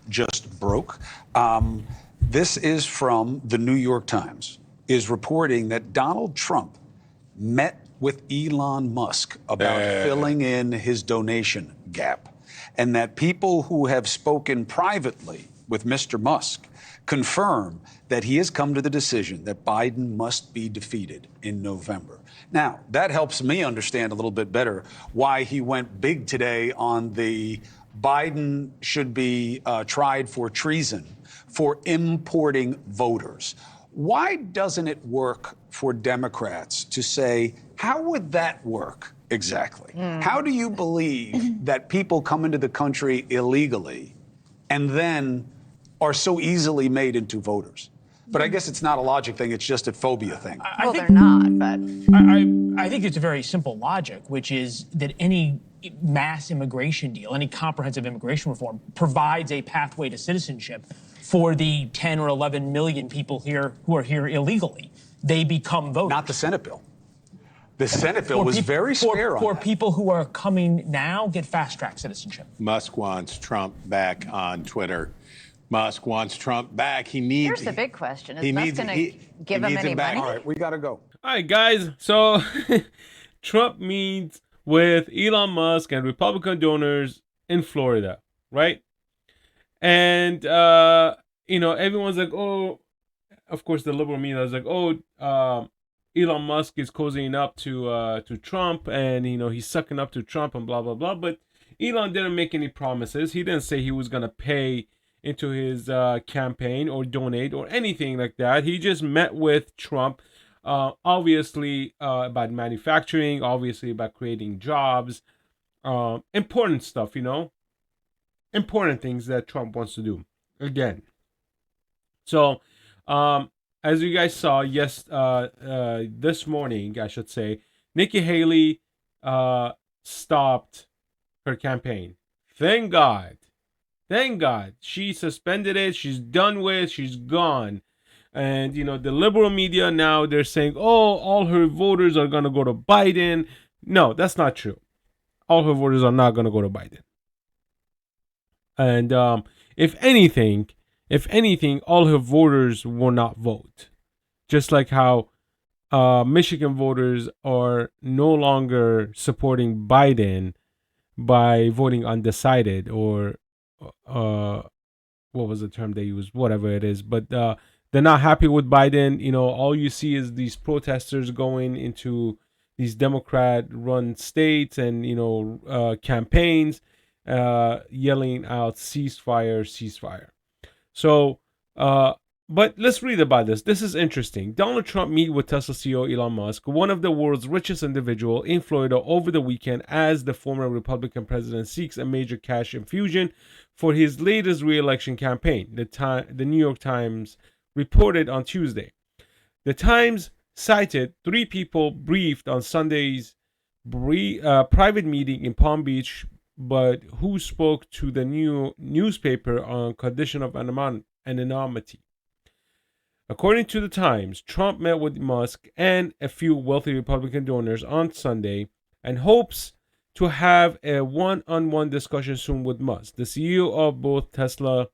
just broke. This is from the New York Times, is reporting that Donald Trump met with Elon Musk about filling in his donation gap, and that people who have spoken privately with Mr. Musk confirm that he has come to the decision that Biden must be defeated in November. Now, that helps me understand a little bit better why he went big today on the Biden should be tried for treason for importing voters. Why doesn't it work for Democrats to say, how would that work exactly? How do you believe that people come into the country illegally and then are so easily made into voters? But I guess it's not a logic thing, it's just a phobia thing. Well, they're not, but I think it's a very simple logic, which is that any mass immigration deal, any comprehensive immigration reform provides a pathway to citizenship for the 10 or 11 million people here who are here illegally. They become voters. Not the Senate bill. The Senate bill was very spare on for that. people who are coming now, get fast-track citizenship. Musk wants Trump back on Twitter. Musk wants Trump back. He needs. here's the big question: is Musk going to give him any money? All right, we got to go. All right, guys. So Trump meets with Elon Musk and Republican donors in Florida, right? And everyone's like, oh, of course, the liberal media is like, oh, Elon Musk is cozying up to Trump, and he's sucking up to Trump and blah blah blah. But Elon didn't make any promises. He didn't say he was gonna pay into his campaign or donate or anything like that. He just met with Trump, obviously about manufacturing, obviously about creating jobs, important stuff, important things that Trump wants to do again. So, as you guys saw, this morning, I should say, Nikki Haley stopped her campaign. Thank God. Thank God. She suspended it. She's done with. She's gone. And, the liberal media now, they're saying, oh, all her voters are going to go to Biden. No, that's not true. All her voters are not going to go to Biden. And if anything, all her voters will not vote. Just like how Michigan voters are no longer supporting Biden by voting undecided, or what was the term they used? Whatever it is. But they're not happy with Biden. All you see is these protesters going into these Democrat-run states and, campaigns, yelling out ceasefire, ceasefire. So, but let's read about this. This is interesting. Donald Trump meet with Tesla CEO Elon Musk, one of the world's richest individual, in Florida over the weekend as the former Republican president seeks a major cash infusion for his latest re-election campaign. The New York Times reported on Tuesday. The Times cited 3 people briefed on Sunday's private meeting in Palm Beach, but who spoke to the new newspaper on condition of anonymity. According to the Times, Trump met with Musk and a few wealthy Republican donors on Sunday and hopes to have a one-on-one discussion soon with Musk, the CEO of both Tesla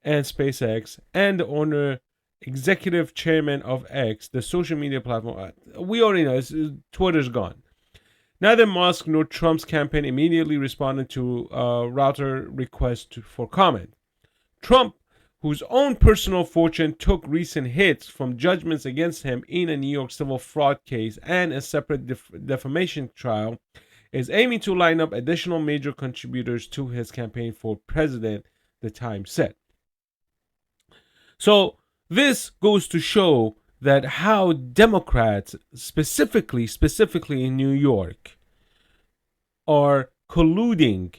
and SpaceX, and the owner, executive chairman of X, the social media platform. We already know, Twitter's gone. Neither Musk nor Trump's campaign immediately responded to router requests for comment. Trump, whose own personal fortune took recent hits from judgments against him in a New York civil fraud case and a separate defamation trial, is aiming to line up additional major contributors to his campaign for president, the Times said. So this goes to show that how Democrats, specifically in New York, are colluding.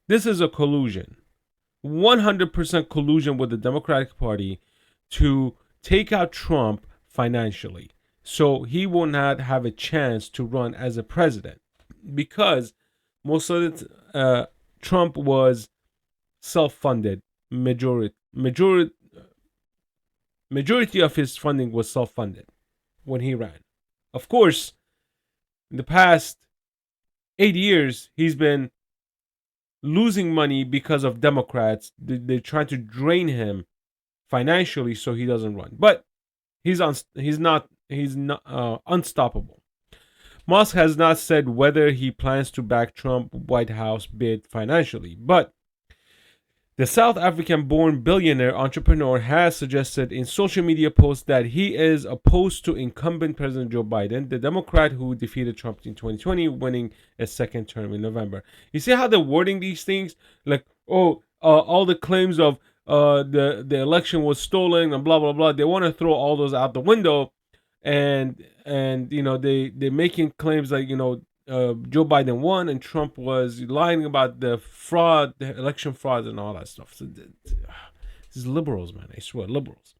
This is a collusion. 100% collusion with the Democratic Party to take out Trump financially. So he will not have a chance to run as a president, because most of it, Trump was self-funded. Majority of his funding was self-funded when he ran. Of course, in the past 8 years, he's been losing money because of Democrats. They're trying to drain him financially so he doesn't run. But he's not unstoppable. Musk has not said whether he plans to back Trump White House bid financially, but the South African-born billionaire entrepreneur has suggested in social media posts that he is opposed to incumbent President Joe Biden, the Democrat who defeated Trump in 2020, winning a second term in November. You see how they're wording these things? Like, all the claims of the election was stolen and blah blah blah. They want to throw all those out the window, and they're making claims like Joe Biden won and Trump was lying about the fraud, the election fraud, and all that stuff. So this is liberals, man. I swear, liberals.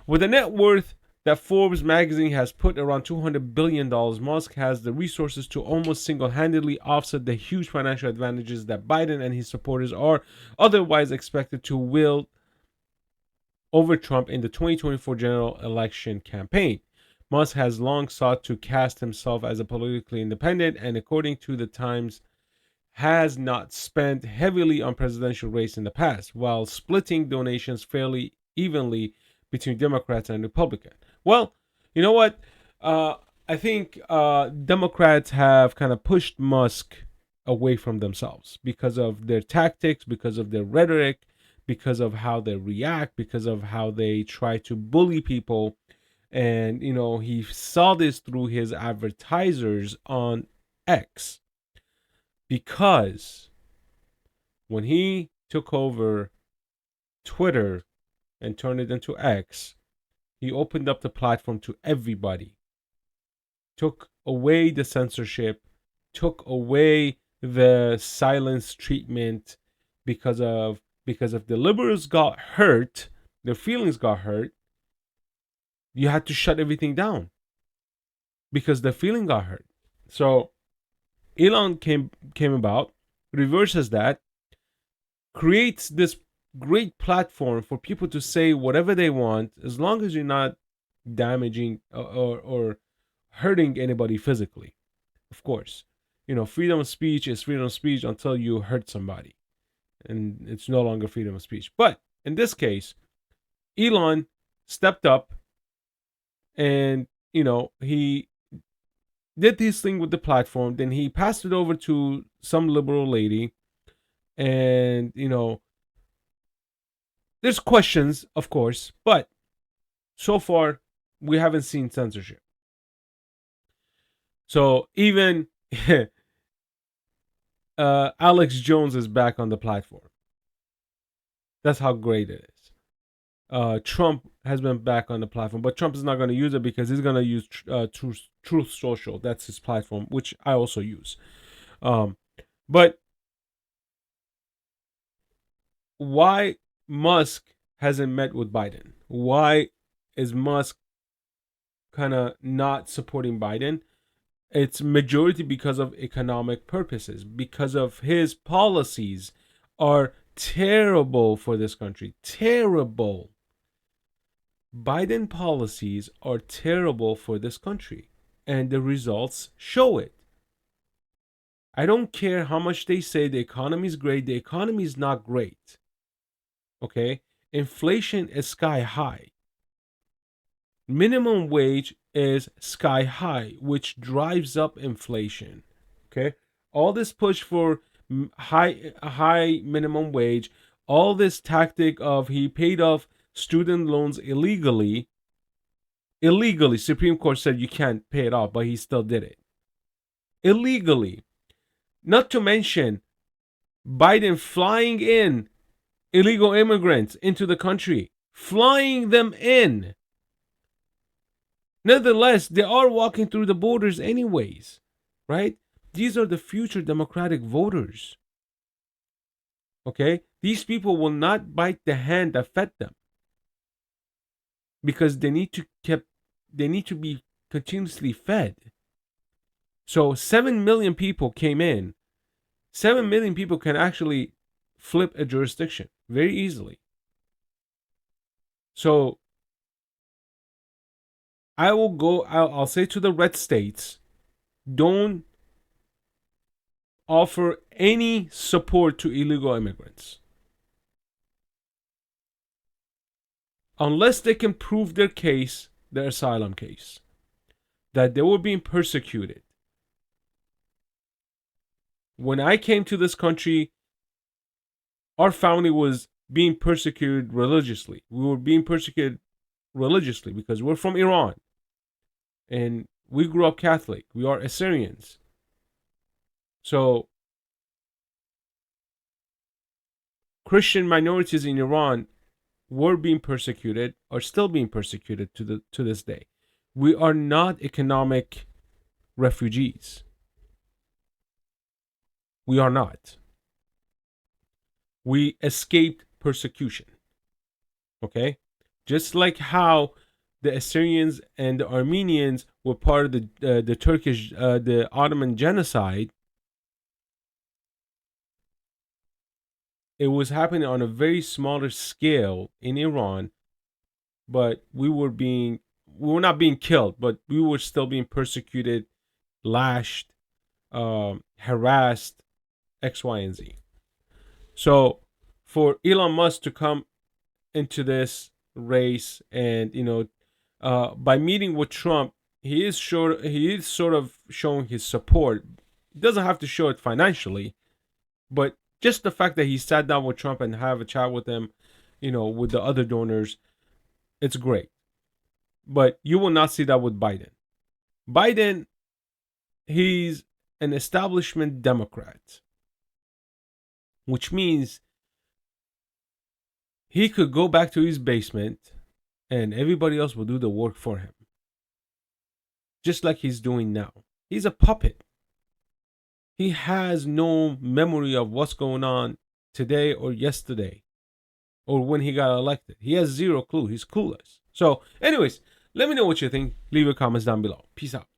With a net worth that Forbes magazine has put around $200 billion, Musk has the resources to almost single-handedly offset the huge financial advantages that Biden and his supporters are otherwise expected to wield over Trump in the 2024 general election campaign. Musk has long sought to cast himself as a politically independent and, according to the Times, has not spent heavily on presidential race in the past, while splitting donations fairly evenly between Democrats and Republicans. Well, you know what? I think Democrats have kind of pushed Musk away from themselves because of their tactics, because of their rhetoric, because of how they react, because of how they try to bully people. And, he saw this through his advertisers on X. Because when he took over Twitter and turned it into X, he opened up the platform to everybody. Took away the censorship, took away the silence treatment because if the liberals got hurt, their feelings got hurt, you had to shut everything down because the feeling got hurt. So Elon came about, reverses that, creates this great platform for people to say whatever they want, as long as you're not damaging or hurting anybody physically. Of course, freedom of speech is freedom of speech until you hurt somebody, and it's no longer freedom of speech. But in this case, Elon stepped up. And, he did this thing with the platform. Then he passed it over to some liberal lady. And, there's questions, of course. But so far, we haven't seen censorship. So even Alex Jones is back on the platform. That's how great it is. Trump has been back on the platform, but Trump is not going to use it because he's going to use Truth Social. That's his platform, which I also use. But why Musk hasn't met with Biden? Why is Musk kind of not supporting Biden? It's majority because of economic purposes, because of his policies are terrible for this country. Terrible. Biden policies are terrible for this country, and the results show it. I don't care how much they say the economy is great. The economy is not great. Okay? Inflation is sky high. Minimum wage is sky high, which drives up inflation. Okay? All this push for high minimum wage, all this tactic of he paid off student loans illegally. Supreme Court said you can't pay it off, but he still did it. Illegally. Not to mention Biden flying in illegal immigrants into the country. Flying them in. Nevertheless, they are walking through the borders anyways. Right? These are the future Democratic voters. Okay? These people will not bite the hand that fed them. Because they need to be continuously fed. So 7 million people came in. 7 million people can actually flip a jurisdiction very easily. So I'll say to the red states, don't offer any support to illegal immigrants unless they can prove their case, their asylum case, that they were being persecuted. When I came to this country, our family was being persecuted religiously. We were being persecuted religiously because we're from Iran. And we grew up Catholic. We are Assyrians. So, Christian minorities in Iran were being persecuted, are still being persecuted to this day. We are not economic refugees. We are not. We escaped persecution. Okay? Just like how the Assyrians and the Armenians were part of the Turkish, the Ottoman genocide, it was happening on a very smaller scale in Iran, but we were not being killed, but we were still being persecuted, lashed, harassed, X, Y, and Z. So for Elon Musk to come into this race and, by meeting with Trump, he is sort of showing his support. He doesn't have to show it financially, but just the fact that he sat down with Trump and have a chat with him, with the other donors, it's great. But you will not see that with Biden. Biden, he's an establishment Democrat, which means he could go back to his basement and everybody else will do the work for him. Just like he's doing now. He's a puppet. He has no memory of what's going on today or yesterday or when he got elected. He has zero clue. He's clueless. So, anyways, let me know what you think. Leave your comments down below. Peace out.